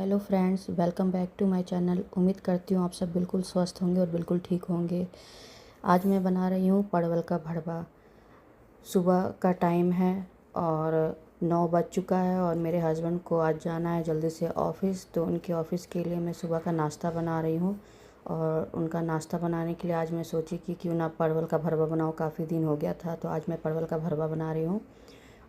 Hello friends, welcome back to my channel. उम्मीद करती हूँ आप सब बिल्कुल स्वस्थ होंगे और बिल्कुल ठीक होंगे। आज मैं बना रही हूँ परवल का भरवा। सुबह का टाइम है और 9 बज चुका है और मेरे हस्बैंड को आज जाना है जल्दी से ऑफ़िस, तो उनके ऑफ़िस के लिए मैं सुबह का नाश्ता बना रही हूँ। और उनका नाश्ता बनाने के लिए आज मैं सोची कि क्यों ना परवल का भरवा बनाऊँ, काफ़ी दिन हो गया था, तो आज मैं परवल का भरवा बना रही हूँ।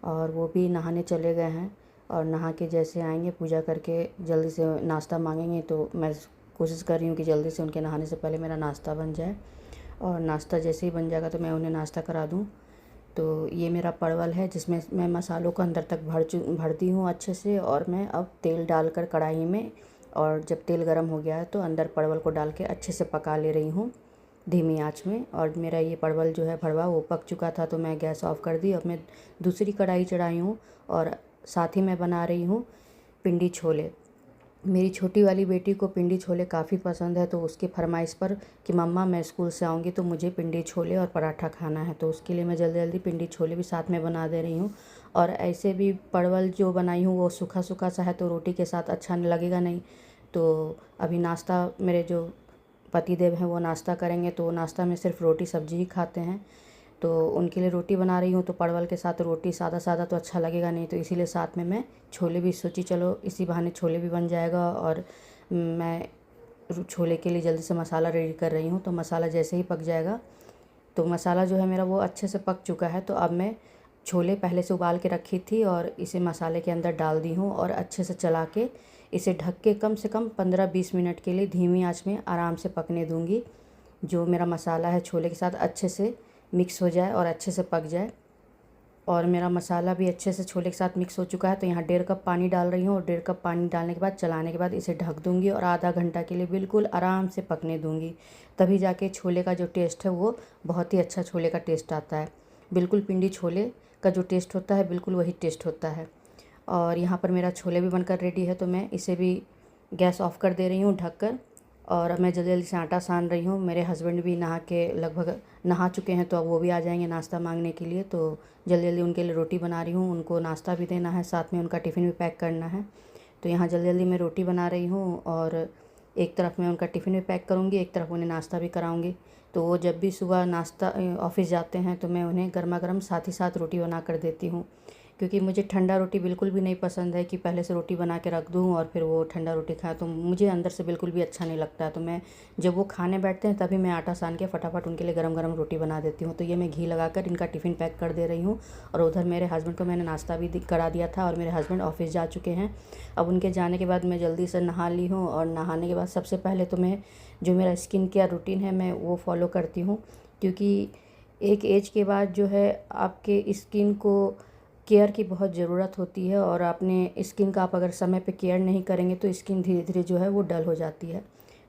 और वो भी नहाने चले गए हैं और नहा के जैसे आएंगे पूजा करके जल्दी से नाश्ता मांगेंगे, तो मैं कोशिश कर रही हूँ कि जल्दी से उनके नहाने से पहले मेरा नाश्ता बन जाए। और नाश्ता जैसे ही बन जाएगा तो मैं उन्हें नाश्ता करा दूँ। तो ये मेरा परवल है जिसमें मैं मसालों को अंदर तक भरती हूँ अच्छे से। और मैं अब तेल डालकर कढ़ाई में, और जब तेल गर्म हो गया है तो अंदर परवल को डाल के अच्छे से पका ले रही हूँ धीमी आंच में। और मेरा ये परवल जो है भरवा वो पक चुका था, तो मैं गैस ऑफ कर दी। अब मैं दूसरी कढ़ाई चढ़ाई हूँ और साथ ही मैं बना रही हूँ पिंडी छोले। मेरी छोटी वाली बेटी को पिंडी छोले काफ़ी पसंद है, तो उसकी फरमाइश पर कि मम्मा मैं स्कूल से आऊँगी तो मुझे पिंडी छोले और पराठा खाना है, तो उसके लिए मैं जल्दी जल्दी पिंडी छोले भी साथ में बना दे रही हूँ। और ऐसे भी परवल जो बनाई हूँ वो सूखा सूखा सा है, तो रोटी के साथ अच्छा नहीं लगेगा नहीं। तो अभी नाश्ता मेरे जो पति देव हैं वो नाश्ता करेंगे, तो नाश्ता में सिर्फ रोटी सब्जी ही खाते हैं, तो उनके लिए रोटी बना रही हूँ। तो परवल के साथ रोटी सादा सादा तो अच्छा लगेगा नहीं, तो इसीलिए साथ में मैं छोले भी सोची चलो इसी बहाने छोले भी बन जाएगा। और मैं छोले के लिए जल्दी से मसाला रेडी कर रही हूँ। तो मसाला जैसे ही पक जाएगा, तो मसाला जो है मेरा वो अच्छे से पक चुका है, तो अब मैं छोले पहले से उबाल के रखी थी और इसे मसाले के अंदर डाल दी हूँ और अच्छे से चला के इसे ढक के कम से कम 15-20 मिनट के लिए धीमी आंच में आराम से पकने दूँगी। जो मेरा मसाला है छोले के साथ अच्छे से मिक्स हो जाए और अच्छे से पक जाए। और मेरा मसाला भी अच्छे से छोले के साथ मिक्स हो चुका है, तो यहाँ 1.5 कप पानी डाल रही हूँ और 1.5 कप पानी डालने के बाद चलाने के बाद इसे ढक दूँगी और आधा घंटा के लिए बिल्कुल आराम से पकने दूँगी। तभी जाके छोले का जो टेस्ट है वो बहुत ही अच्छा छोले का टेस्ट आता है। बिल्कुल पिंडी छोले का जो टेस्ट होता है बिल्कुल वही टेस्ट होता है। और यहाँ पर मेरा छोले भी बनकर रेडी है, तो मैं इसे भी गैस ऑफ कर दे रही हूँ ढककर। और अब मैं जल्दी जल्दी से आटा सान रही हूँ। मेरे हस्बैंड भी नहा के लगभग नहा चुके हैं, तो अब वो भी आ जाएंगे नाश्ता मांगने के लिए, तो जल्दी जल्दी उनके लिए रोटी बना रही हूँ। उनको नाश्ता भी देना है, साथ में उनका टिफ़िन भी पैक करना है। तो यहाँ जल्दी जल्दी मैं रोटी बना रही हूँ और एक तरफ मैं उनका टिफ़िन भी पैक करूँगी, एक तरफ उन्हें नाश्ता भी कराऊँगी। तो वो जब भी सुबह नाश्ता ऑफ़िस जाते हैं तो मैं उन्हें गर्मा गर्म साथ ही साथ रोटी बना कर देती हूँ, क्योंकि मुझे ठंडा रोटी बिल्कुल भी नहीं पसंद है कि पहले से रोटी बना के रख दूँ और फिर वो ठंडा रोटी खाएं, तो मुझे अंदर से बिल्कुल भी अच्छा नहीं लगता है। तो मैं जब वो खाने बैठते हैं तभी मैं आटा सान के फटाफट उनके लिए गरम गरम रोटी बना देती हूँ। तो ये मैं घी लगाकर इनका टिफ़िन पैक कर दे रही हूँ। और उधर मेरे हस्बैंड को मैंने नाश्ता भी करा दिया था और मेरे हस्बैंड ऑफ़िस जा चुके हैं। अब उनके जाने के बाद मैं जल्दी से नहा ली हूँ और नहाने के बाद सबसे पहले तो मैं जो मेरा स्किन केयर रूटीन है मैं वो फॉलो करती हूँ, क्योंकि एक एज के बाद जो है आपके स्किन को केयर की बहुत ज़रूरत होती है। और अपने स्किन का आप अगर समय पे केयर नहीं करेंगे तो स्किन धीरे धीरे जो है वो डल हो जाती है।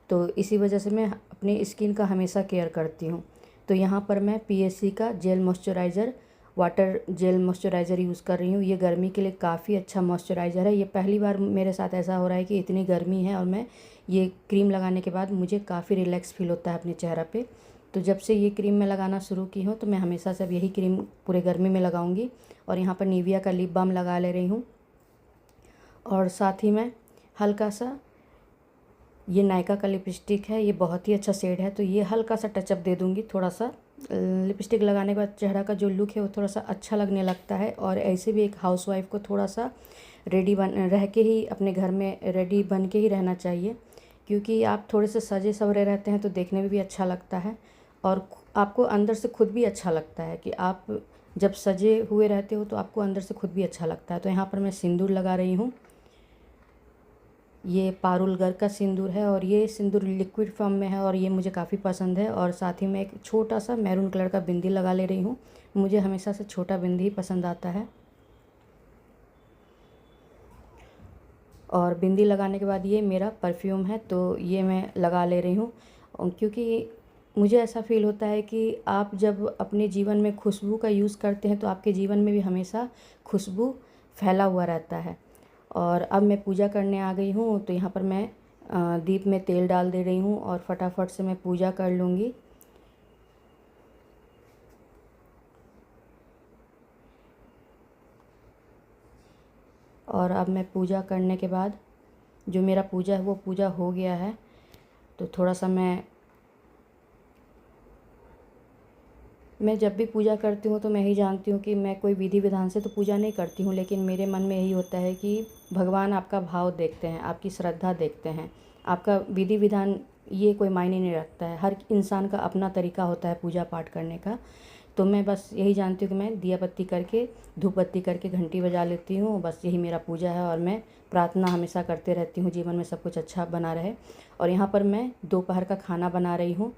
तो इसी वजह से मैं अपनी स्किन का हमेशा केयर करती हूँ। तो यहाँ पर मैं पीएससी का jail moisturiser, water jail moisturiser use कर रही हूँ। ये गर्मी के लिए काफ़ी अच्छा मॉइस्चराइज़र है। ये पहली बार मेरे साथ ऐसा हो रहा है कि इतनी गर्मी है और मैं ये क्रीम लगाने के बाद मुझे काफ़ी रिलैक्स फील होता है अपने चेहरा पे। तो जब से ये क्रीम मैं लगाना शुरू की हूँ तो मैं हमेशा से अब यही क्रीम पूरे गर्मी में लगाऊंगी। और यहाँ पर निविया का लिप बाम लगा ले रही हूँ और साथ ही मैं हल्का सा ये नायका का लिपस्टिक है, ये बहुत ही अच्छा शेड है, तो ये हल्का सा टचअप दे दूँगी। थोड़ा सा लिपस्टिक लगाने के बाद चेहरा का जो लुक है वो थोड़ा सा अच्छा लगने लगता है। और ऐसे भी एक हाउसवाइफ को थोड़ा सा रेडी बन रह के ही अपने घर में रेडी बन के ही रहना चाहिए, क्योंकि आप थोड़े से सजे सवरे रहते हैं तो देखने में भी अच्छा लगता है और आपको अंदर से खुद भी अच्छा लगता है कि आप जब सजे हुए रहते हो तो आपको अंदर से खुद भी अच्छा लगता है। तो यहाँ पर मैं सिंदूर लगा रही हूँ। ये पारुलगर का सिंदूर है और ये सिंदूर लिक्विड फॉर्म में है और ये मुझे काफ़ी पसंद है। और साथ ही मैं एक छोटा सा मैरून कलर का बिंदी लगा ले रही हूँ। मुझे हमेशा से छोटा बिंदी ही पसंद आता है। और बिंदी लगाने के बाद ये मेरा परफ्यूम है, तो ये मैं लगा ले रही हूँ, क्योंकि मुझे ऐसा फ़ील होता है कि आप जब अपने जीवन में खुशबू का यूज़ करते हैं तो आपके जीवन में भी हमेशा खुशबू फैला हुआ रहता है। और अब मैं पूजा करने आ गई हूँ, तो यहाँ पर मैं दीप में तेल डाल दे रही हूँ और फटाफट से मैं पूजा कर लूँगी। और अब मैं पूजा करने के बाद जो मेरा पूजा है वो पूजा हो गया है। तो थोड़ा सा मैं जब भी पूजा करती हूँ तो मैं ही जानती हूँ कि मैं कोई विधि विधान से तो पूजा नहीं करती हूँ, लेकिन मेरे मन में यही होता है कि भगवान आपका भाव देखते हैं, आपकी श्रद्धा देखते हैं। आपका विधि विधान ये कोई मायने नहीं रखता है, हर इंसान का अपना तरीका होता है पूजा पाठ करने का। तो मैं बस यही जानती हूँ कि मैं दिया बत्ती करके, धूप बत्ती करके, घंटी बजा लेती हूँ, बस यही मेरा पूजा है। और मैं प्रार्थना हमेशा करते रहती हूँ जीवन में सब कुछ अच्छा बना रहे। और यहाँ पर मैं दोपहर का खाना बना रही हूँ।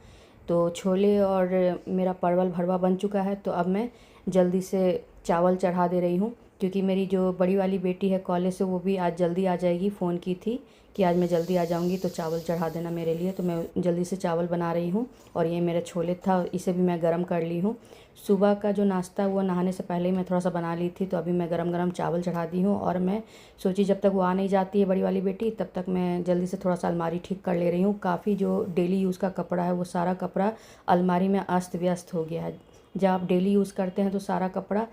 तो छोले और मेरा परवल भरवा बन चुका है, तो अब मैं जल्दी से चावल चढ़ा दे रही हूँ, क्योंकि मेरी जो बड़ी वाली बेटी है कॉलेज से, वो भी आज जल्दी आ जाएगी। फ़ोन की थी कि आज मैं जल्दी आ जाऊँगी तो चावल चढ़ा देना मेरे लिए। तो मैं जल्दी से चावल बना रही हूँ। और ये मेरा छोले था, इसे भी मैं गरम कर ली हूँ। सुबह का जो नाश्ता वो नहाने से पहले ही मैं थोड़ा सा बना ली थी, तो अभी मैं गरम गरम चावल चढ़ा दी हूँ। और मैं सोची जब तक वो आ नहीं जाती है बड़ी वाली बेटी, तब तक मैं जल्दी से थोड़ा सा अलमारी ठीक कर ले रही हूँ। काफ़ी जो डेली यूज़ का कपड़ा है वो सारा कपड़ा अलमारी में अस्त व्यस्त हो गया है। जब आप डेली यूज़ करते हैं तो सारा कपड़ा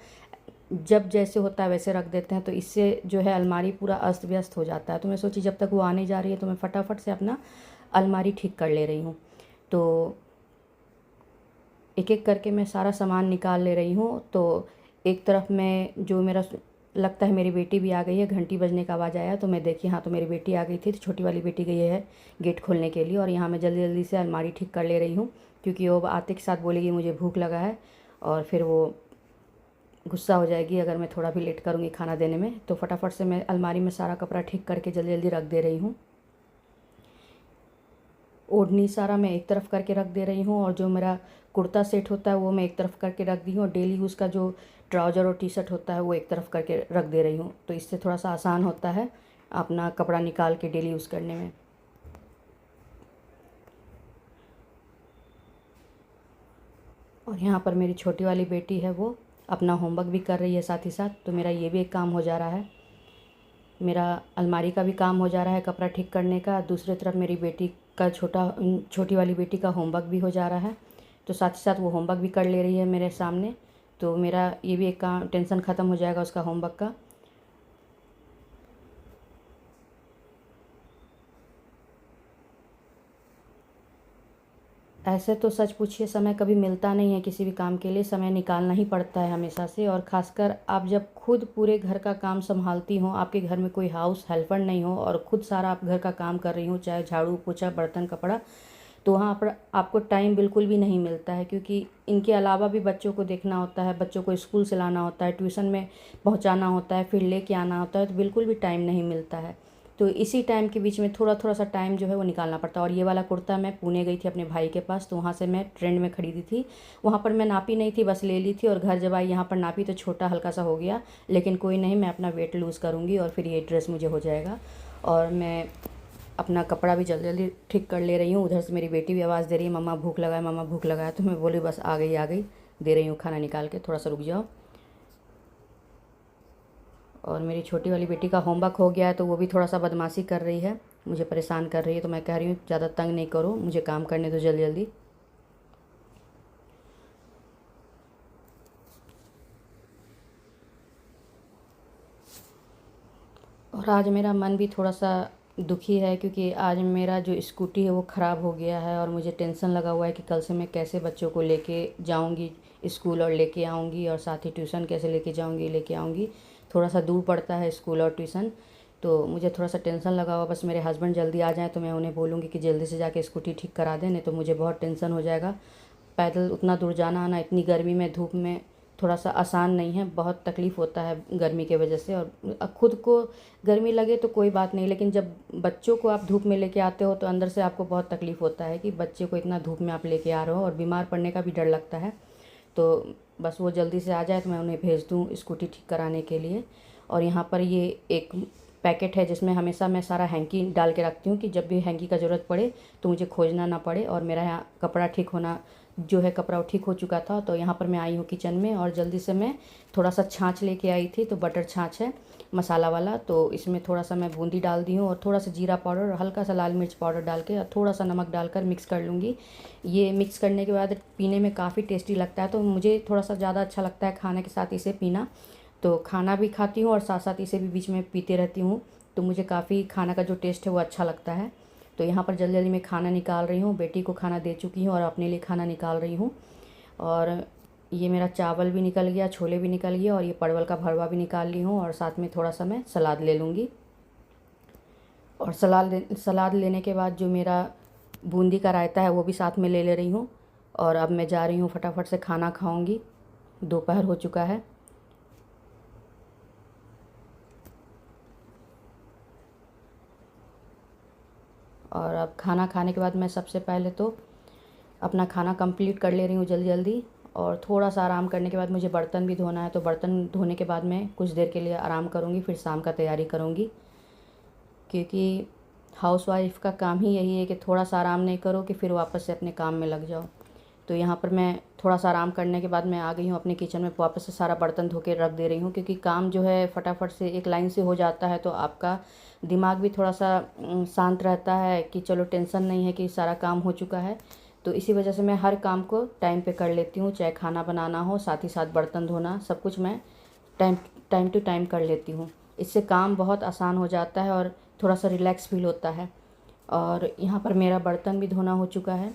जब जैसे होता है वैसे रख देते हैं, तो इससे जो है अलमारी पूरा अस्त व्यस्त हो जाता है। तो मैं सोची जब तक वो आने जा रही है तो मैं फटाफट से अपना अलमारी ठीक कर ले रही हूँ। तो एक एक करके मैं सारा सामान निकाल ले रही हूँ। तो एक तरफ मैं जो मेरा लगता है मेरी बेटी भी आ गई है, घंटी बजने का आवाज़ आया तो मैं देखी, हाँ तो मेरी बेटी आ गई थी। तो छोटी वाली बेटी गई है गेट खोलने के लिए। और यहाँ मैं जल्दी जल्दी से अलमारी ठीक कर ले रही हूँ, क्योंकि वो आते के साथ बोलेगी मुझे भूख लगा है, और फिर वो गुस्सा हो जाएगी अगर मैं थोड़ा भी लेट करूँगी खाना देने में। तो फटाफट से मैं अलमारी में सारा कपड़ा ठीक करके जल्दी जल्दी रख दे रही हूँ। ओढ़नी सारा मैं एक तरफ करके रख दे रही हूँ, और जो मेरा कुर्ता सेट होता है वो मैं एक तरफ करके रख दी हूँ। और डेली यूज़ का जो ट्राउज़र और टी शर्ट होता है वो एक तरफ करके रख दे रही हूँ। तो इससे थोड़ा सा आसान होता है अपना कपड़ा निकाल के डेली यूज़ करने में। और यहाँ पर मेरी छोटी वाली बेटी है, वो अपना होमवर्क भी कर रही है साथ ही साथ। तो मेरा ये भी एक काम हो जा रहा है, मेरा अलमारी का भी काम हो जा रहा है कपड़ा ठीक करने का। दूसरी तरफ मेरी बेटी का छोटी वाली बेटी का होमवर्क भी हो जा रहा है। तो साथ ही साथ वो होमवर्क भी कर ले रही है मेरे सामने। तो मेरा ये भी एक काम, टेंशन ख़त्म हो जाएगा उसका होमवर्क का। ऐसे तो सच पूछिए समय कभी मिलता नहीं है किसी भी काम के लिए, समय निकालना ही पड़ता है हमेशा से। और ख़ासकर आप जब खुद पूरे घर का काम संभालती हो, आपके घर में कोई हाउस हेल्पर नहीं हो, और खुद सारा आप घर का काम कर रही हो, चाहे झाड़ू पोछा बर्तन कपड़ा, तो वहाँ पर आपको टाइम बिल्कुल भी नहीं मिलता है। क्योंकि इनके अलावा भी बच्चों को देखना होता है, बच्चों को स्कूल से लाना होता है, ट्यूशन में पहुँचाना होता है, फिर लेके आना होता है, तो बिल्कुल भी टाइम नहीं मिलता है। तो इसी टाइम के बीच में थोड़ा थोड़ा सा टाइम जो है वो निकालना पड़ता है। और ये वाला कुर्ता मैं पुणे गई थी अपने भाई के पास, तो वहाँ से मैं ट्रेंड में खरीदी थी। वहाँ पर मैं नापी नहीं थी, बस ले ली थी। और घर जब आई यहाँ पर नापी तो छोटा हल्का सा हो गया, लेकिन कोई नहीं, मैं अपना वेट लूज़ करूँगी और फिर ये ड्रेस मुझे हो जाएगा। और मैं अपना कपड़ा भी जल्दी जल्दी ठीक कर ले रही हूँ। उधर से मेरी बेटी भी आवाज़ दे रही है, मम्मा भूख लगा है, मम्मा भूख लगा है। तो मैं बोली बस आ गई आ गई, दे रही हूँ खाना निकाल के, थोड़ा सा रुक जाओ। और मेरी छोटी वाली बेटी का होमवर्क हो गया है, तो वो भी थोड़ा सा बदमाशी कर रही है, मुझे परेशान कर रही है। तो मैं कह रही हूँ ज़्यादा तंग नहीं करो, मुझे काम करने दो जल्दी जल्दी। और आज मेरा मन भी थोड़ा सा दुखी है, क्योंकि आज मेरा जो स्कूटी है वो ख़राब हो गया है। और मुझे टेंशन लगा हुआ है कि कल से मैं कैसे बच्चों को लेके जाऊंगी स्कूल और लेके आऊंगी, और साथ ही ट्यूशन कैसे लेके जाऊंगी लेके आऊंगी। थोड़ा सा दूर पड़ता है स्कूल और ट्यूशन, तो मुझे थोड़ा सा टेंशन लगा हुआ। बस मेरे हस्बैंड जल्दी आ जाएँ तो मैं उन्हें बोलूँगी कि जल्दी से जाके स्कूटी ठीक करा दें, नहीं तो मुझे बहुत टेंशन हो जाएगा। पैदल उतना दूर जाना आना इतनी गर्मी में धूप में थोड़ा सा आसान नहीं है, बहुत तकलीफ़ होता है गर्मी के वजह से। और खुद को गर्मी लगे तो कोई बात नहीं, लेकिन जब बच्चों को आप धूप में लेके आते हो तो अंदर से आपको बहुत तकलीफ़ होता है कि बच्चे को इतना धूप में आप लेके आ रहे हो, और बीमार पड़ने का भी डर लगता है। तो बस वो जल्दी से आ जाए तो मैं उन्हें भेज दूँ स्कूटी ठीक कराने के लिए। और यहाँ पर ये एक पैकेट है जिसमें हमेशा मैं सारा हैंकी डाल के रखती हूँ, कि जब भी हैंकी का ज़रूरत पड़े तो मुझे खोजना ना पड़े। और मेरा यहाँ कपड़ा ठीक होना जो है, कपड़ा ठीक हो चुका था। तो यहाँ पर मैं आई हूँ किचन में, और जल्दी से मैं थोड़ा सा छाछ लेके आई थी, तो बटर छाछ है मसाला वाला। तो इसमें थोड़ा सा मैं बूंदी डाल दी हूँ, और थोड़ा सा जीरा पाउडर और हल्का सा लाल मिर्च पाउडर डाल के, और थोड़ा सा नमक डालकर मिक्स कर लूँगी। ये मिक्स करने के बाद पीने में काफ़ी टेस्टी लगता है। तो मुझे थोड़ा सा ज़्यादा अच्छा लगता है खाने के साथ इसे पीना। तो खाना भी खाती हूँ और साथ साथ इसे भी बीच में पीते रहती हूँ। तो मुझे काफ़ी खाना का जो टेस्ट है वो अच्छा लगता है। तो यहाँ पर जल्दी जल्दी मैं खाना निकाल रही हूँ, बेटी को खाना दे चुकी हूँ और अपने लिए खाना निकाल रही हूँ। और ये मेरा चावल भी निकल गया, छोले भी निकल गया और ये परवल का भरवा भी निकाल ली हूँ और साथ में थोड़ा सा मैं सलाद ले लूँगी। और सलाद लेने के बाद जो मेरा बूंदी का रायता है वो भी साथ में ले रही हूँ। और अब मैं जा रही हूँ फटाफट से खाना खाऊंगी, दोपहर हो चुका है। और अब खाना खाने के बाद मैं सबसे पहले तो अपना खाना कंप्लीट कर ले रही हूँ जल्दी जल्दी। और थोड़ा सा आराम करने के बाद मुझे बर्तन भी धोना है, तो बर्तन धोने के बाद मैं कुछ देर के लिए आराम करूँगी, फिर शाम का तैयारी करूँगी। क्योंकि हाउसवाइफ़ का काम ही यही है कि थोड़ा सा आराम नहीं करो कि फिर वापस से अपने काम में लग जाओ। तो यहाँ पर मैं थोड़ा सा आराम करने के बाद मैं आ गई हूँ अपने किचन में, वापस से सारा बर्तन धो के रख दे रही हूँ। क्योंकि काम जो है फटाफट से एक लाइन से हो जाता है, तो आपका दिमाग भी थोड़ा सा शांत रहता है कि चलो टेंशन नहीं है कि सारा काम हो चुका है। तो इसी वजह से मैं हर काम को टाइम पे कर लेती हूँ, चाहे खाना बनाना हो, साथ ही साथ बर्तन धोना, सब कुछ मैं टाइम टू टाइम कर लेती हूँ। इससे काम बहुत आसान हो जाता है और थोड़ा सा रिलैक्स फील होता है। और यहाँ पर मेरा बर्तन भी धोना हो चुका है।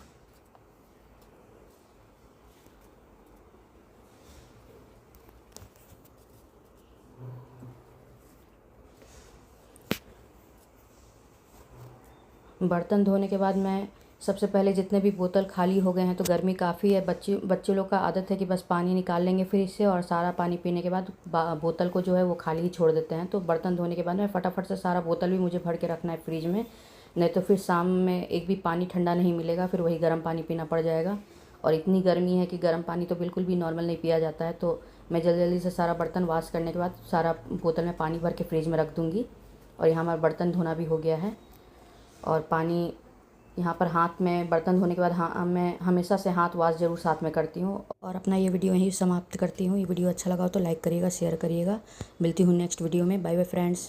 बर्तन धोने के बाद मैं सबसे पहले जितने भी बोतल खाली हो गए हैं, तो गर्मी काफ़ी है, बच्चे लोग का आदत है कि बस पानी निकाल लेंगे फ्रिज से और सारा पानी पीने के बाद बोतल को जो है वो खाली ही छोड़ देते हैं। तो बर्तन धोने के बाद मैं फटाफट से सारा बोतल भी मुझे भर के रखना है फ्रिज में, नहीं तो फिर शाम में एक भी पानी ठंडा नहीं मिलेगा, फिर वही गर्म पानी पीना पड़ जाएगा। और इतनी गर्मी है कि गर्म पानी तो बिल्कुल भी नॉर्मल नहीं पिया जाता है। तो मैं जल्दी जल्दी से सारा बर्तन वॉश करने के बाद सारा बोतल में पानी भर के फ्रिज में रख दूँगी। और यहाँ हमारा बर्तन धोना भी हो गया है। और पानी यहाँ पर हाथ में बर्तन धोने के बाद मैं हमेशा से हाथ वॉश ज़रूर साथ में करती हूँ। और अपना ये वीडियो यहीं समाप्त करती हूँ। ये वीडियो अच्छा लगा हो तो लाइक करिएगा, शेयर करिएगा। मिलती हूँ नेक्स्ट वीडियो में। Bye bye friends.